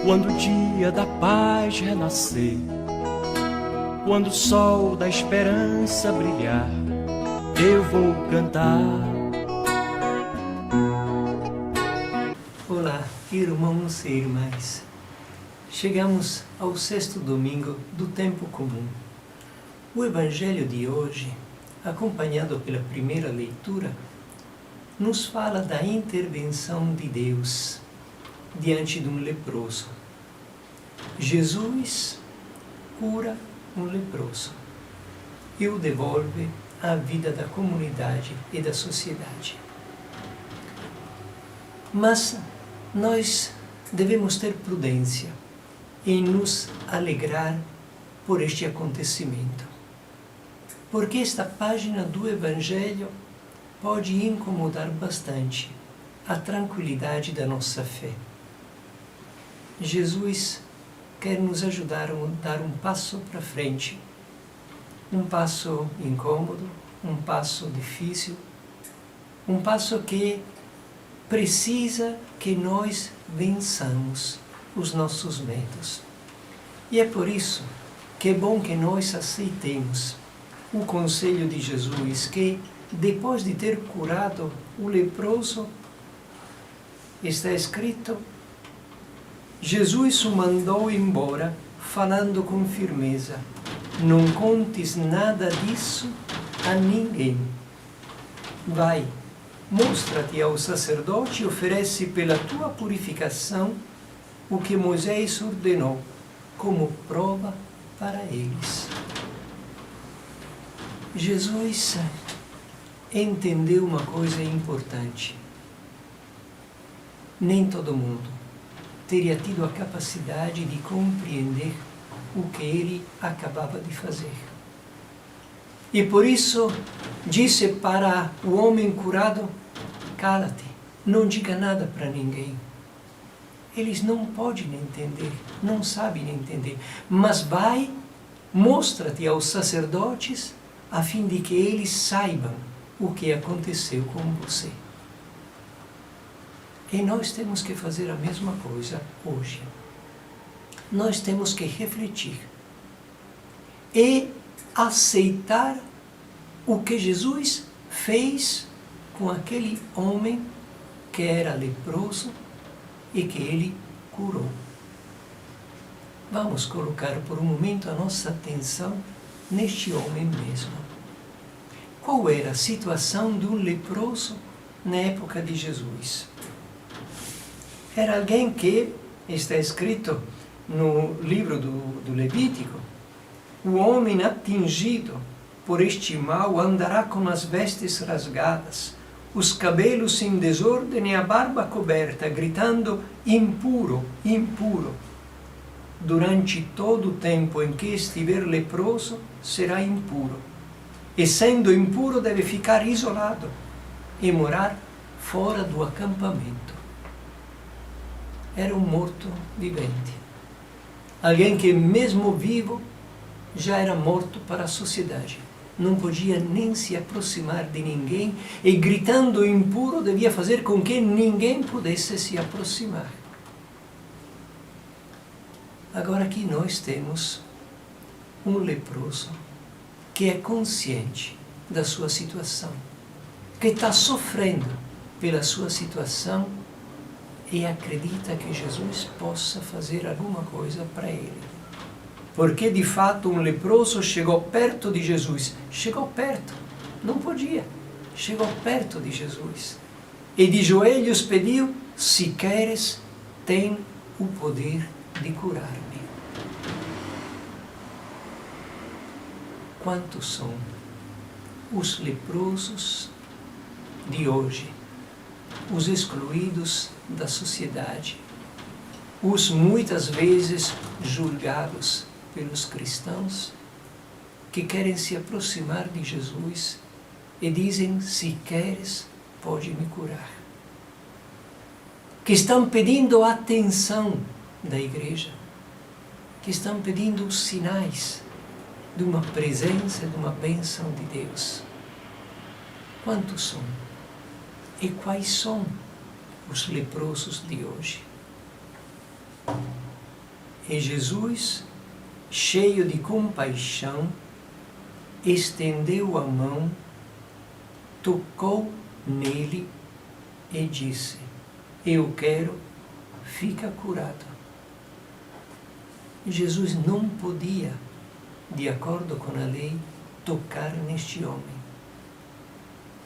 Quando o dia da paz renascer, quando o sol da esperança brilhar, eu vou cantar. Olá, irmãos e irmãs. Chegamos ao sexto domingo do tempo comum. O Evangelho de hoje, acompanhado pela primeira leitura, nos fala da intervenção de Deus diante de um leproso. Jesus cura um leproso e o devolve à vida da comunidade e da sociedade. Mas nós devemos ter prudência em nos alegrar por este acontecimento, porque esta página do Evangelho pode incomodar bastante a tranquilidade da nossa fé. Jesus quer nos ajudar a dar um passo para frente, um passo incômodo, um passo difícil, um passo que precisa que nós vençamos os nossos medos. E é por isso que é bom que nós aceitemos o conselho de Jesus, que depois de ter curado o leproso, está escrito, Jesus o mandou embora, falando com firmeza, não contes nada disso a ninguém. Vai, mostra-te ao sacerdote e oferece pela tua purificação o que Moisés ordenou, como prova para eles. Jesus entendeu uma coisa importante. Nem todo mundo teria tido a capacidade de compreender o que ele acabava de fazer. E por isso disse para o homem curado, cala-te, não diga nada para ninguém. Eles não podem entender, não sabem entender, mas vai, mostra-te aos sacerdotes, a fim de que eles saibam o que aconteceu com você. E nós temos que fazer a mesma coisa hoje. Nós temos que refletir e aceitar o que Jesus fez com aquele homem que era leproso e que ele curou. Vamos colocar por um momento a nossa atenção neste homem mesmo. Qual era a situação de um leproso na época de Jesus? Era alguém que, está escrito no livro do Levítico, o homem atingido por este mal andará com as vestes rasgadas, os cabelos em desordem e a barba coberta, gritando, impuro, impuro. Durante todo o tempo em que estiver leproso, será impuro. E sendo impuro, deve ficar isolado e morar fora do acampamento. Era um morto-vivente. Alguém que, mesmo vivo, já era morto para a sociedade. Não podia nem se aproximar de ninguém e, gritando impuro, devia fazer com que ninguém pudesse se aproximar. Agora aqui nós temos um leproso que é consciente da sua situação, que está sofrendo pela sua situação e acredita que Jesus possa fazer alguma coisa para ele. Porque de fato um leproso chegou perto de Jesus. Chegou perto, não podia. Chegou perto de Jesus. E de joelhos pediu, se queres, tem o poder de curar-me. Quantos são os leprosos de hoje? Os excluídos da sociedade, os muitas vezes julgados pelos cristãos, que querem se aproximar de Jesus e dizem, se queres, pode me curar. Que estão pedindo a atenção da igreja, que estão pedindo os sinais de uma presença, de uma bênção de Deus. Quantos são? E quais são os leprosos de hoje? E Jesus, cheio de compaixão, estendeu a mão, tocou nele e disse: eu quero, fica curado. Jesus não podia, de acordo com a lei, tocar neste homem.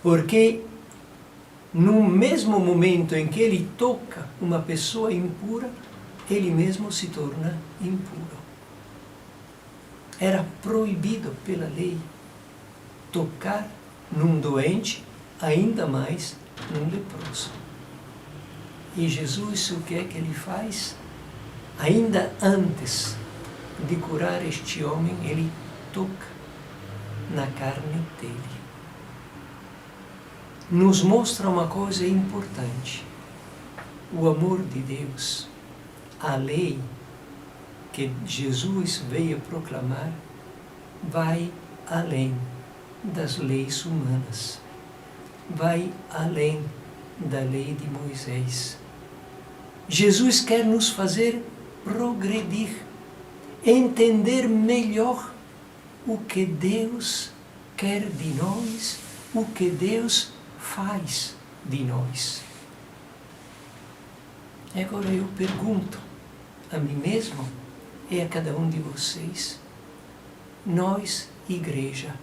Porque no mesmo momento em que ele toca uma pessoa impura, ele mesmo se torna impuro. Era proibido pela lei tocar num doente, ainda mais num leproso. E Jesus, o que é que ele faz? Ainda antes de curar este homem, ele toca na carne dele. Nos mostra uma coisa importante: o amor de Deus. A lei que Jesus veio proclamar vai além das leis humanas, vai além da lei de Moisés. Jesus quer nos fazer progredir, entender melhor o que Deus quer de nós, o que Deus faz de nós. Agora eu pergunto a mim mesmo e a cada um de vocês: nós, igreja,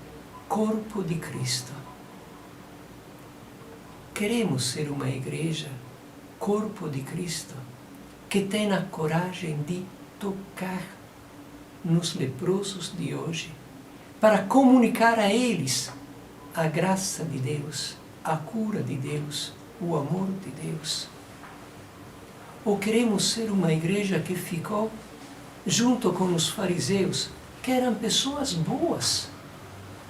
corpo de Cristo, queremos ser uma igreja, corpo de Cristo, que tenha a coragem de tocar nos leprosos de hoje, para comunicar a eles a graça de Deus, a cura de Deus, o amor de Deus? Ou queremos ser uma igreja que ficou junto com os fariseus, que eram pessoas boas,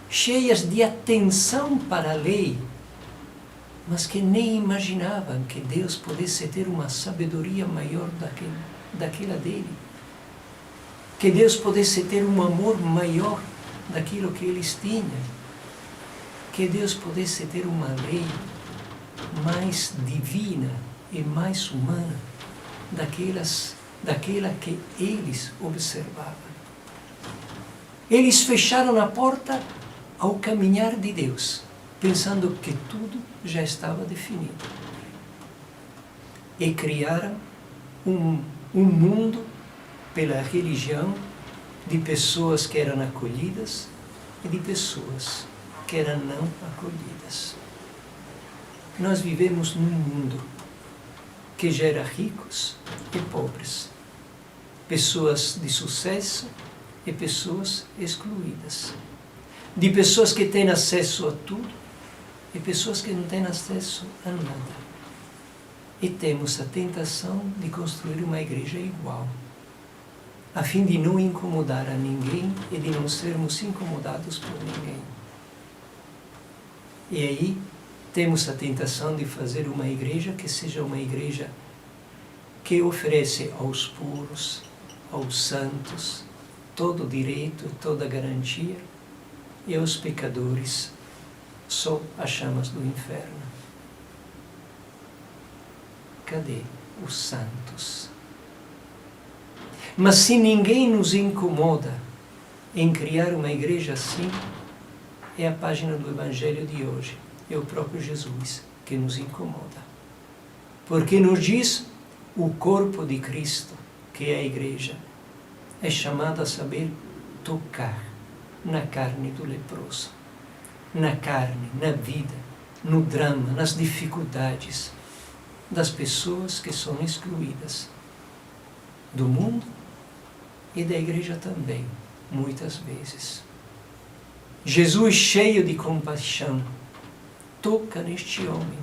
cheias de atenção para a lei, mas que nem imaginavam que Deus pudesse ter uma sabedoria maior daquela dele, que Deus pudesse ter um amor maior daquilo que eles tinham, que Deus pudesse ter uma lei mais divina e mais humana daquela que eles observavam. Eles fecharam a porta ao caminhar de Deus, pensando que tudo já estava definido. E criaram um mundo pela religião de pessoas que eram acolhidas e de pessoas que eram não acolhidas. Nós vivemos num mundo que gera ricos e pobres, pessoas de sucesso e pessoas excluídas, de pessoas que têm acesso a tudo e pessoas que não têm acesso a nada. E temos a tentação de construir uma igreja igual, a fim de não incomodar a ninguém e de não sermos incomodados por ninguém. E aí temos a tentação de fazer uma igreja que seja uma igreja que oferece aos puros, aos santos, todo o direito, toda a garantia, e aos pecadores só as chamas do inferno. Cadê os santos? Mas se ninguém nos incomoda em criar uma igreja assim, é a página do Evangelho de hoje. É o próprio Jesus que nos incomoda. Porque nos diz: o corpo de Cristo, que é a igreja, é chamado a saber tocar na carne do leproso, na carne, na vida, no drama, nas dificuldades das pessoas que são excluídas do mundo e da igreja também, muitas vezes. Jesus, cheio de compaixão, toca neste homem.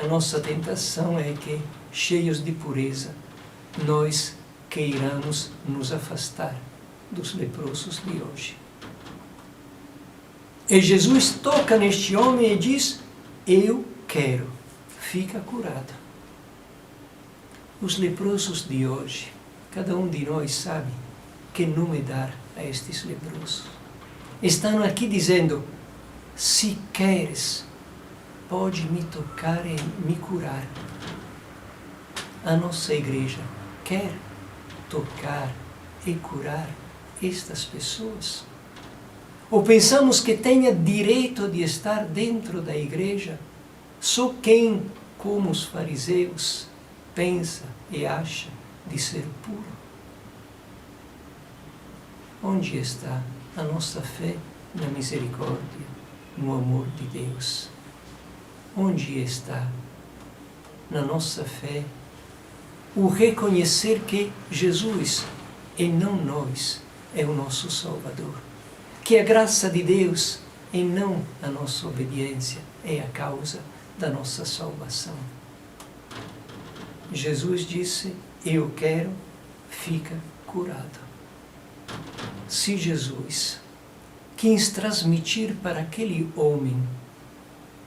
A nossa tentação é que, cheios de pureza, nós queiramos nos afastar dos leprosos de hoje. E Jesus toca neste homem e diz: eu quero, fica curado. Os leprosos de hoje, cada um de nós sabe que nome dar a estes leprosos. Estão aqui dizendo: se queres, pode me tocar e me curar. A nossa igreja quer tocar e curar estas pessoas? Ou pensamos que tenha direito de estar dentro da igreja só quem, como os fariseus, pensa e acha de ser puro? Onde está a nossa fé na misericórdia, no amor de Deus? Onde está na nossa fé o reconhecer que Jesus, e não nós, é o nosso Salvador? Que a graça de Deus, e não a nossa obediência, é a causa da nossa salvação. Jesus disse: eu quero, fica curado. Se Jesus quis transmitir para aquele homem,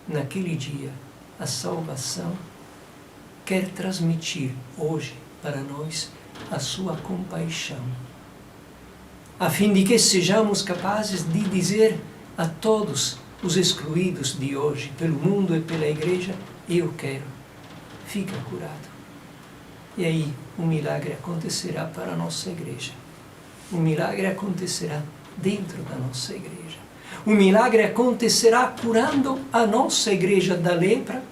naquele dia, a salvação, quer transmitir hoje para nós a sua compaixão, a fim de que sejamos capazes de dizer a todos os excluídos de hoje, pelo mundo e pela igreja: eu quero, fica curado. E aí um milagre acontecerá para a nossa igreja. Um milagre acontecerá dentro da nossa igreja. Um milagre acontecerá curando a nossa igreja da lepra,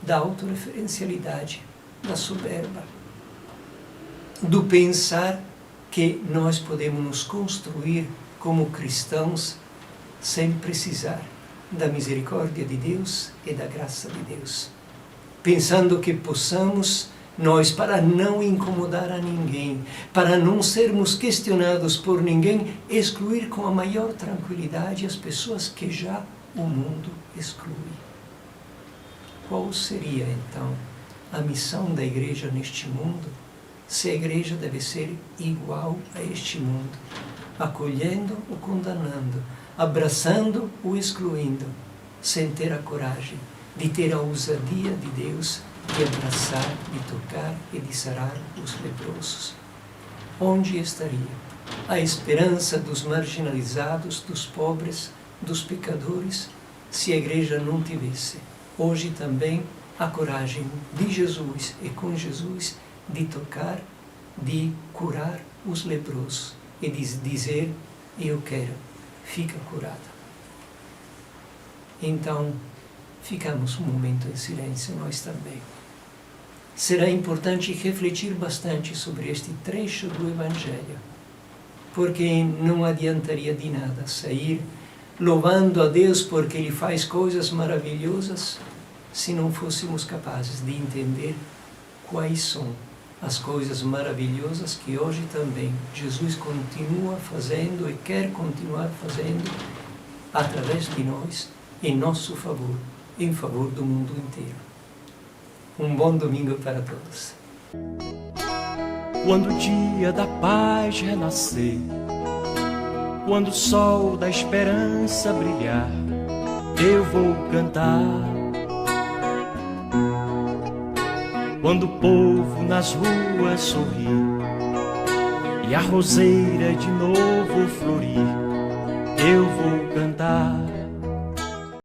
da autorreferencialidade, da soberba, do pensar que nós podemos nos construir como cristãos sem precisar da misericórdia de Deus e da graça de Deus. Pensando que possamos nós, para não incomodar a ninguém, para não sermos questionados por ninguém, excluir com a maior tranquilidade as pessoas que já o mundo exclui. Qual seria, então, a missão da igreja neste mundo, se a igreja deve ser igual a este mundo, acolhendo o condenando, abraçando o excluindo, sem ter a coragem de ter a ousadia de Deus, de abraçar, de tocar e de sarar os leprosos? Onde estaria a esperança dos marginalizados, dos pobres, dos pecadores, se a igreja não tivesse hoje também a coragem de Jesus e com Jesus de tocar, de curar os leprosos e de dizer: eu quero, fica curado? Então, ficamos um momento em silêncio nós também. Será importante refletir bastante sobre este trecho do Evangelho, porque não adiantaria de nada sair louvando a Deus porque Ele faz coisas maravilhosas, se não fôssemos capazes de entender quais são as coisas maravilhosas que hoje também Jesus continua fazendo e quer continuar fazendo através de nós, em nosso favor, em favor do mundo inteiro. Um bom domingo para todos. Quando o dia da paz renascer, quando o sol da esperança brilhar, eu vou cantar. Quando o povo nas ruas sorrir e a roseira de novo florir, eu vou cantar.